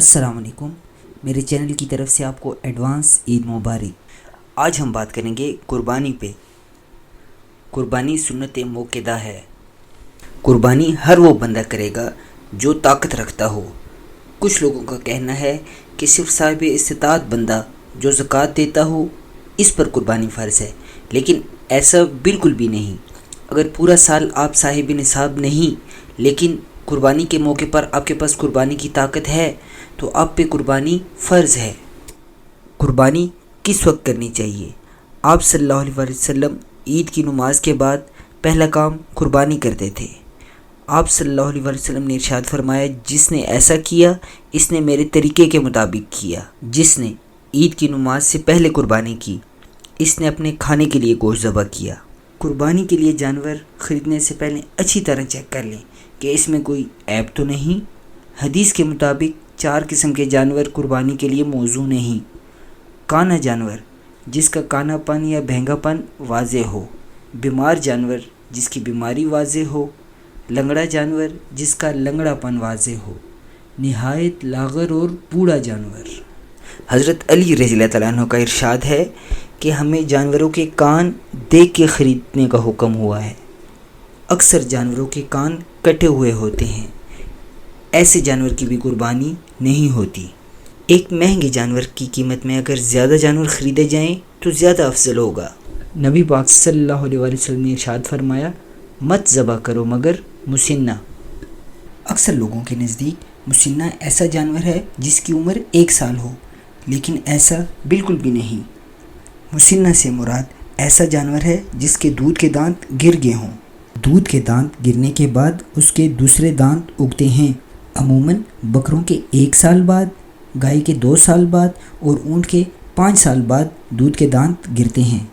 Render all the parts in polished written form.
السلام علیکم، میرے چینل کی طرف سے آپ کو ایڈوانس عید مبارک۔ آج ہم بات کریں گے قربانی پہ۔ قربانی سنت موقدہ ہے۔ قربانی ہر وہ بندہ کرے گا جو طاقت رکھتا ہو۔ کچھ لوگوں کا کہنا ہے کہ صرف صاحب استطاعت بندہ جو زکوٰۃ دیتا ہو اس پر قربانی فرض ہے، لیکن ایسا بالکل بھی نہیں۔ اگر پورا سال آپ صاحب نصاب نہیں لیکن قربانی کے موقع پر آپ کے پاس قربانی کی طاقت ہے تو آپ پہ قربانی فرض ہے۔ قربانی کس وقت کرنی چاہیے؟ آپ صلی اللہ علیہ وسلم عید کی نماز کے بعد پہلا کام قربانی کرتے تھے۔ آپ صلی اللہ علیہ وسلم نے ارشاد فرمایا، جس نے ایسا کیا اس نے میرے طریقے کے مطابق کیا۔ جس نے عید کی نماز سے پہلے قربانی کی اس نے اپنے کھانے کے لیے گوشت ذبح کیا۔ قربانی کے لیے جانور خریدنے سے پہلے اچھی طرح چیک کر لیں کہ اس میں کوئی عیب تو نہیں۔ حدیث کے مطابق 4 قسم کے جانور قربانی کے لیے موزوں نہیں۔ کانا جانور جس کا کانا پن یا بہنگا پن واضح ہو، بیمار جانور جس کی بیماری واضح ہو، لنگڑا جانور جس کا لنگڑا پن واضح ہو، نہایت لاغر اور بوڑھا جانور۔ حضرت علی رضی اللہ تعالیٰ عنہ کا ارشاد ہے کہ ہمیں جانوروں کے کان دیکھ کے خریدنے کا حکم ہوا ہے۔ اکثر جانوروں کے کان کٹے ہوئے ہوتے ہیں، ایسے جانور کی بھی قربانی نہیں ہوتی۔ ایک مہنگے جانور کی قیمت میں اگر زیادہ جانور خریدے جائیں تو زیادہ افضل ہوگا۔ نبی پاک صلی اللہ علیہ وسلم نے ارشاد فرمایا، مت ذبح کرو مگر مسنہ۔ اکثر لوگوں کے نزدیک مسنہ ایسا جانور ہے جس کی عمر 1 سال ہو، لیکن ایسا بالکل بھی نہیں۔ مسنہ سے مراد ایسا جانور ہے جس کے دودھ کے دانت گر گئے ہوں۔ دودھ کے دانت گرنے کے بعد اس کے دوسرے دانت اگتے ہیں۔ عموماً بکروں کے 1 سال بعد، گائے کے 2 سال بعد اور اونٹ کے 5 سال بعد دودھ کے دانت گرتے ہیں۔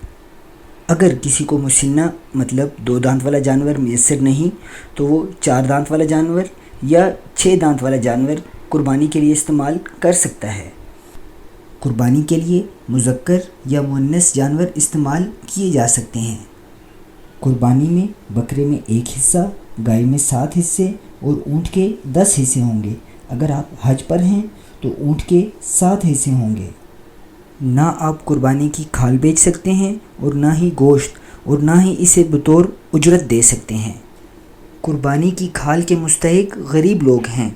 اگر کسی کو مسنہ مطلب 2 دانت والا جانور میسر نہیں تو وہ 4 دانت والا جانور یا 6 دانت والا جانور قربانی کے لیے استعمال کر سکتا ہے۔ قربانی کے لیے مذکر یا مؤنث جانور استعمال کیے جا سکتے ہیں۔ قربانی میں بکرے میں 1 حصہ، گائے میں 7 حصے اور اونٹ کے 10 حصے ہوں گے۔ اگر آپ حج پر ہیں تو اونٹ کے 7 حصے ہوں گے۔ نہ آپ قربانی کی کھال بیچ سکتے ہیں اور نہ ہی گوشت، اور نہ ہی اسے بطور اجرت دے سکتے ہیں۔ قربانی کی کھال کے مستحق غریب لوگ ہیں۔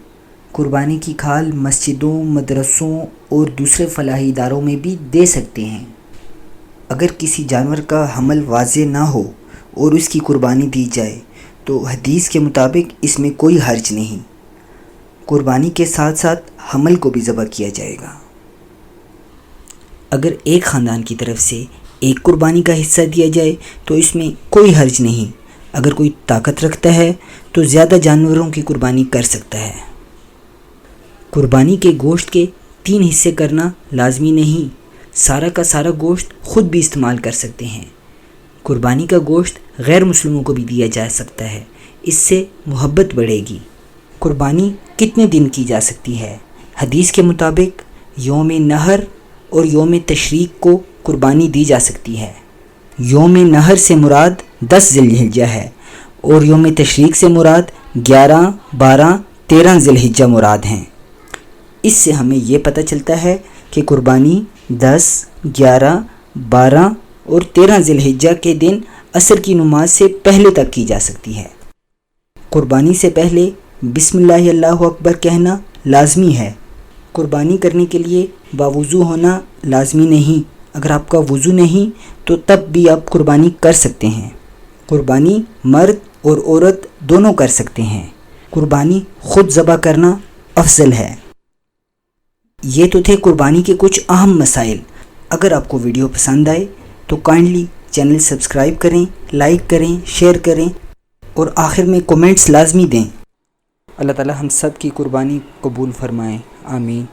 قربانی کی کھال مسجدوں، مدرسوں اور دوسرے فلاحی اداروں میں بھی دے سکتے ہیں۔ اگر کسی جانور کا حمل واضح نہ ہو اور اس کی قربانی دی جائے تو حدیث کے مطابق اس میں کوئی حرج نہیں۔ قربانی کے ساتھ ساتھ حمل کو بھی ذبح کیا جائے گا۔ اگر ایک خاندان کی طرف سے ایک قربانی کا حصہ دیا جائے تو اس میں کوئی حرج نہیں۔ اگر کوئی طاقت رکھتا ہے تو زیادہ جانوروں کی قربانی کر سکتا ہے۔ قربانی کے گوشت کے 3 حصے کرنا لازمی نہیں۔ سارا کا سارا گوشت خود بھی استعمال کر سکتے ہیں۔ قربانی کا گوشت غیر مسلموں کو بھی دیا جا سکتا ہے، اس سے محبت بڑھے گی۔ قربانی کتنے دن کی جا سکتی ہے؟ حدیث کے مطابق یوم نحر اور یوم تشریق کو قربانی دی جا سکتی ہے۔ یوم نحر سے مراد 10 ذی الحجہ ہے اور یوم تشریق سے مراد 11، 12، 13 ذی الحجہ مراد ہیں۔ اس سے ہمیں یہ پتہ چلتا ہے کہ قربانی 10، 11، 12 اور 13 ذی الحجہ کے دن عصر کی نماز سے پہلے تک کی جا سکتی ہے۔ قربانی سے پہلے بسم اللہ اللہ اکبر کہنا لازمی ہے۔ قربانی کرنے کے لیے باوضو ہونا لازمی نہیں۔ اگر آپ کا وضو نہیں تو تب بھی آپ قربانی کر سکتے ہیں۔ قربانی مرد اور عورت دونوں کر سکتے ہیں۔ قربانی خود ذبح کرنا افضل ہے۔ یہ تو تھے قربانی کے کچھ اہم مسائل۔ اگر آپ کو ویڈیو پسند آئے تو کائنڈلی چینل سبسکرائب کریں، لائک کریں، شیئر کریں اور آخر میں کومنٹس لازمی دیں۔ اللہ تعالی ہم سب کی قربانی قبول فرمائیں، آمین۔